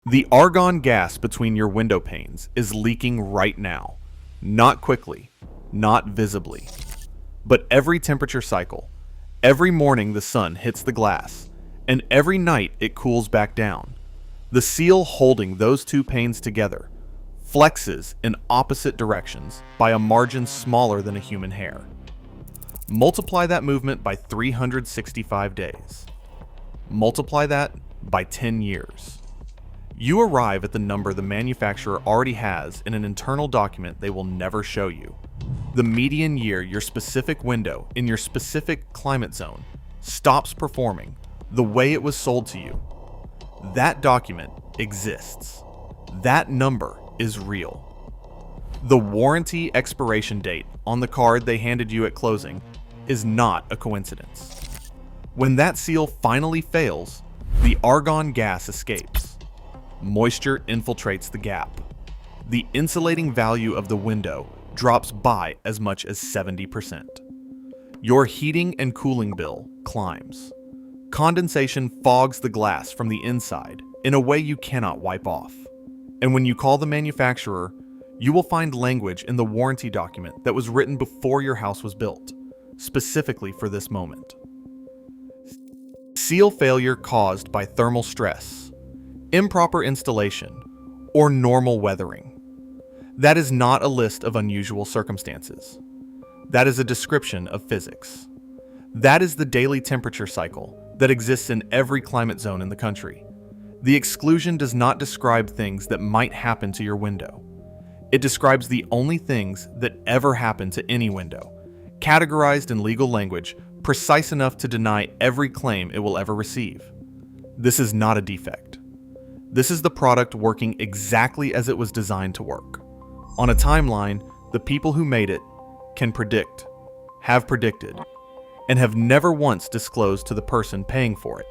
The argon gas between your window panes is leaking right now. Not quickly, not visibly, but every temperature cycle. Every morning the sun hits the glass, and every night it cools back down. The seal holding those two panes together flexes in opposite directions by a margin smaller than a human hair. Multiply that movement by 365 days. Multiply that by 10 years. You arrive at the number the manufacturer already has in an internal document they will never show you. The median year your specific window in your specific climate zone stops performing the way it was sold to you. That document exists. That number is real. The warranty expiration date on the card they handed you at closing is not a coincidence. When that seal finally fails, the argon gas escapes. Moisture infiltrates the gap. The insulating value of the window drops by as much as 70%. Your heating and cooling bill climbs. Condensation fogs the glass from the inside in a way you cannot wipe off. And when you call the manufacturer, you will find language in the warranty document that was written before your house was built, specifically for this moment. Seal failure caused by thermal stress, improper installation, or normal weathering. That is not a list of unusual circumstances. That is a description of physics. That is the daily temperature cycle that exists in every climate zone in the country. The exclusion does not describe things that might happen to your window. It describes the only things that ever happen to any window, categorized in legal language precise enough to deny every claim it will ever receive. This is not a defect. This is the product working exactly as it was designed to work. On a timeline, the people who made it can predict, have predicted, and have never once disclosed to the person paying for it.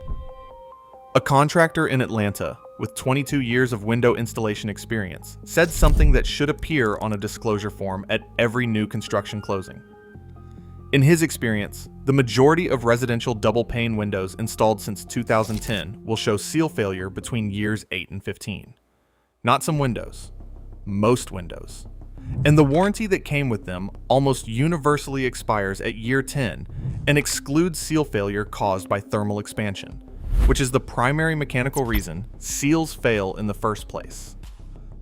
A contractor in Atlanta with 22 years of window installation experience said something that should appear on a disclosure form at every new construction closing. In his experience, the majority of residential double-pane windows installed since 2010 will show seal failure between years 8 and 15. Not some windows, most windows. And the warranty that came with them almost universally expires at year 10 and excludes seal failure caused by thermal expansion, which is the primary mechanical reason seals fail in the first place.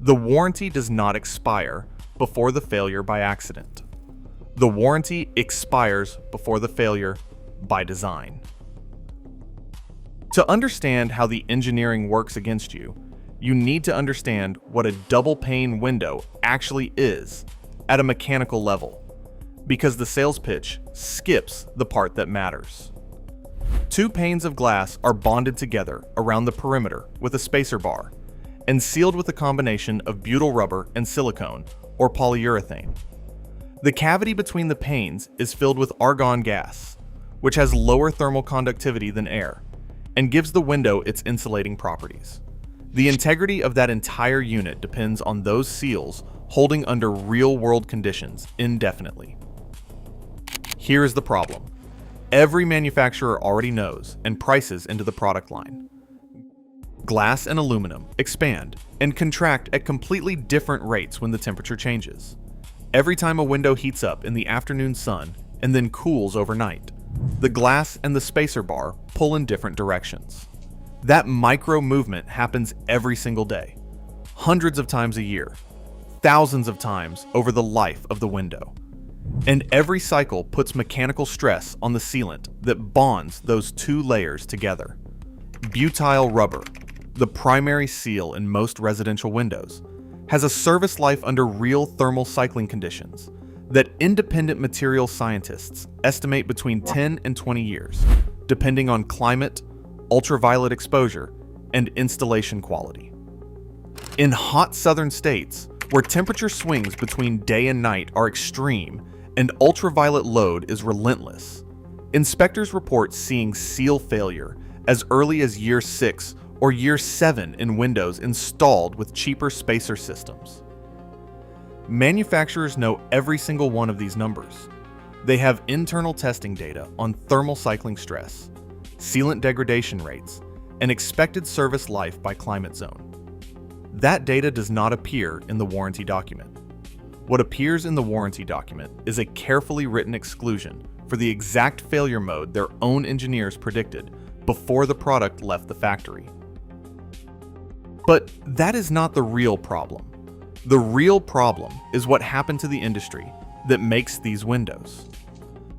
The warranty does not expire before the failure by accident. The warranty expires before the failure by design. To understand how the engineering works against you, you need to understand what a double-pane window actually is at a mechanical level, because the sales pitch skips the part that matters. Two panes of glass are bonded together around the perimeter with a spacer bar and sealed with a combination of butyl rubber and silicone or polyurethane. The cavity between the panes is filled with argon gas, which has lower thermal conductivity than air and gives the window its insulating properties. The integrity of that entire unit depends on those seals holding under real-world conditions indefinitely. Here is the problem. Every manufacturer already knows and prices into the product line. Glass and aluminum expand and contract at completely different rates when the temperature changes. Every time a window heats up in the afternoon sun and then cools overnight, the glass and the spacer bar pull in different directions. That micro movement happens every single day, hundreds of times a year, thousands of times over the life of the window. And every cycle puts mechanical stress on the sealant that bonds those two layers together. Butyl rubber, the primary seal in most residential windows, has a service life under real thermal cycling conditions that independent material scientists estimate between 10 and 20 years, depending on climate, ultraviolet exposure, and installation quality. In hot southern states, where temperature swings between day and night are extreme and ultraviolet load is relentless, inspectors report seeing seal failure as early as year 6 or year 7 in windows installed with cheaper spacer systems. Manufacturers know every single one of these numbers. They have internal testing data on thermal cycling stress, sealant degradation rates, and expected service life by climate zone. That data does not appear in the warranty document. What appears in the warranty document is a carefully written exclusion for the exact failure mode their own engineers predicted before the product left the factory. But that is not the real problem. The real problem is what happened to the industry that makes these windows.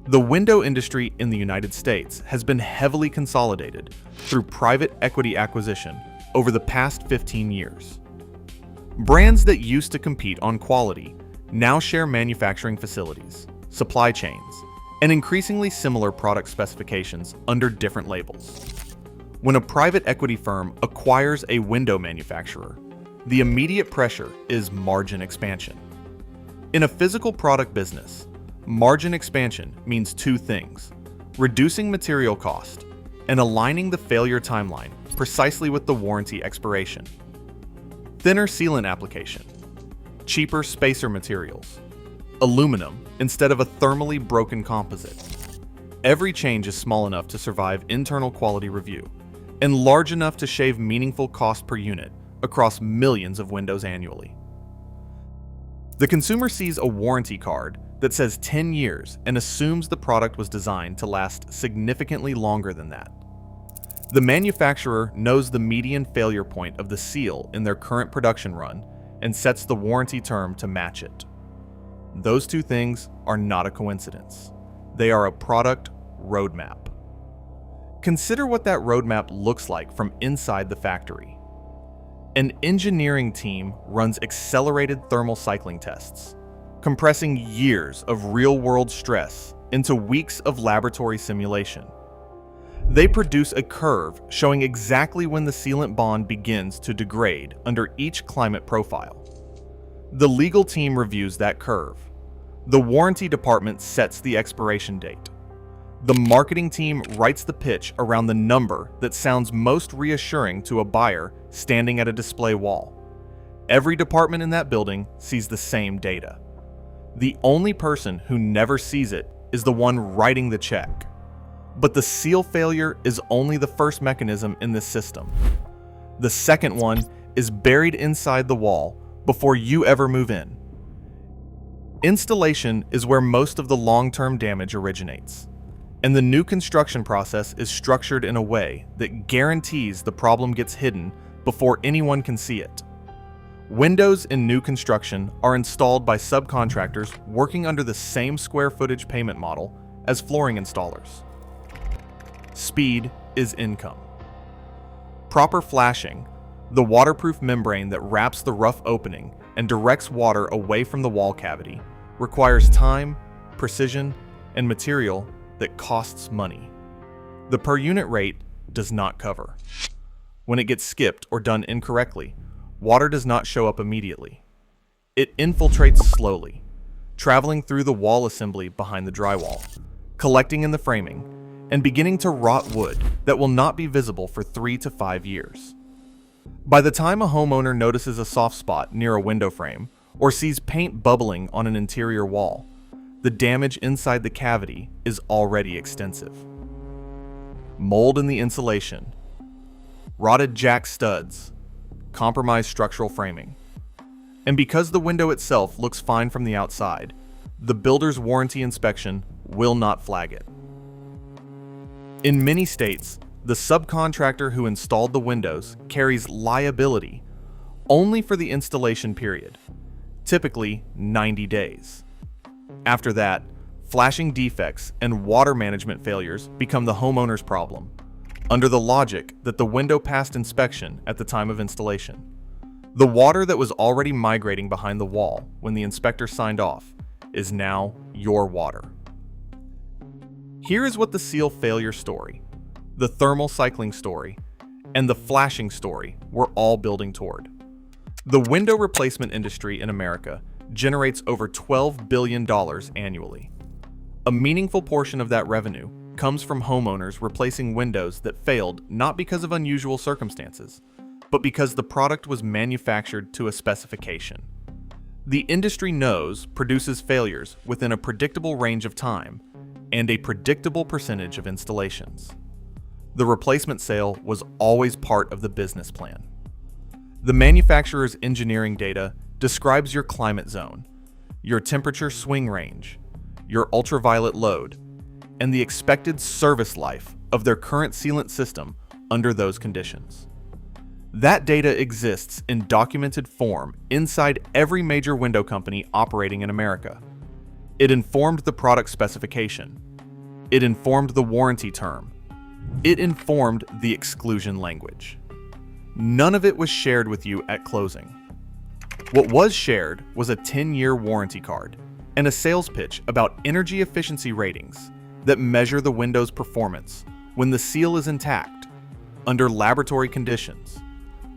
The window industry in the United States has been heavily consolidated through private equity acquisition over the past 15 years. Brands that used to compete on quality now share manufacturing facilities, supply chains, and increasingly similar product specifications under different labels. When a private equity firm acquires a window manufacturer, the immediate pressure is margin expansion. In a physical product business, margin expansion means two things: reducing material cost and aligning the failure timeline precisely with the warranty expiration. Thinner sealant application, cheaper spacer materials, aluminum instead of a thermally broken composite. Every change is small enough to survive internal quality review and large enough to shave meaningful cost per unit across millions of windows annually. The consumer sees a warranty card that says 10 years and assumes the product was designed to last significantly longer than that. The manufacturer knows the median failure point of the seal in their current production run and sets the warranty term to match it. Those two things are not a coincidence. They are a product roadmap. Consider what that roadmap looks like from inside the factory. An engineering team runs accelerated thermal cycling tests, compressing years of real-world stress into weeks of laboratory simulation. They produce a curve showing exactly when the sealant bond begins to degrade under each climate profile. The legal team reviews that curve. The warranty department sets the expiration date. The marketing team writes the pitch around the number that sounds most reassuring to a buyer standing at a display wall. Every department in that building sees the same data. The only person who never sees it is the one writing the check. But the seal failure is only the first mechanism in this system. The second one is buried inside the wall before you ever move in. Installation is where most of the long-term damage originates, and the new construction process is structured in a way that guarantees the problem gets hidden before anyone can see it. Windows in new construction are installed by subcontractors working under the same square footage payment model as flooring installers. Speed is income. Proper flashing, the waterproof membrane that wraps the rough opening and directs water away from the wall cavity, requires time, precision, and material that costs money. The per unit rate does not cover. When it gets skipped or done incorrectly, water does not show up immediately. It infiltrates slowly, traveling through the wall assembly behind the drywall, collecting in the framing, and beginning to rot wood that will not be visible for 3 to 5 years. By the time a homeowner notices a soft spot near a window frame or sees paint bubbling on an interior wall, the damage inside the cavity is already extensive. Mold in the insulation, rotted jack studs, compromised structural framing. And because the window itself looks fine from the outside, the builder's warranty inspection will not flag it. In many states, the subcontractor who installed the windows carries liability only for the installation period, typically 90 days. After that, flashing defects and water management failures become the homeowner's problem, under the logic that the window passed inspection at the time of installation. The water that was already migrating behind the wall when the inspector signed off is now your water. Here is what the seal failure story, the thermal cycling story, and the flashing story we're all building toward. The window replacement industry in America generates over $12 billion annually. A meaningful portion of that revenue comes from homeowners replacing windows that failed not because of unusual circumstances, but because the product was manufactured to a specification. The industry produces failures within a predictable range of time and a predictable percentage of installations. The replacement sale was always part of the business plan. The manufacturer's engineering data describes your climate zone, your temperature swing range, your ultraviolet load, and the expected service life of their current sealant system under those conditions. That data exists in documented form inside every major window company operating in America. It informed the product specification. It informed the warranty term. It informed the exclusion language. None of it was shared with you at closing. What was shared was a 10-year warranty card and a sales pitch about energy efficiency ratings that measure the window's performance when the seal is intact, under laboratory conditions.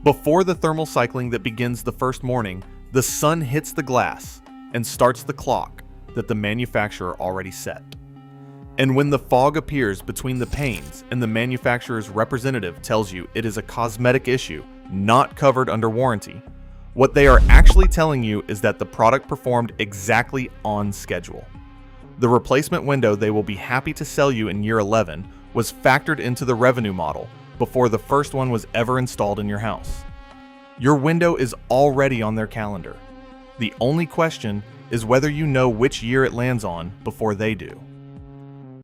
Before the thermal cycling that begins the first morning, the sun hits the glass and starts the clock that the manufacturer already set. And when the fog appears between the panes and the manufacturer's representative tells you it is a cosmetic issue not covered under warranty, what they are actually telling you is that the product performed exactly on schedule. The replacement window they will be happy to sell you in year 11 was factored into the revenue model before the first one was ever installed in your house. Your window is already on their calendar. The only question is whether you know which year it lands on before they do.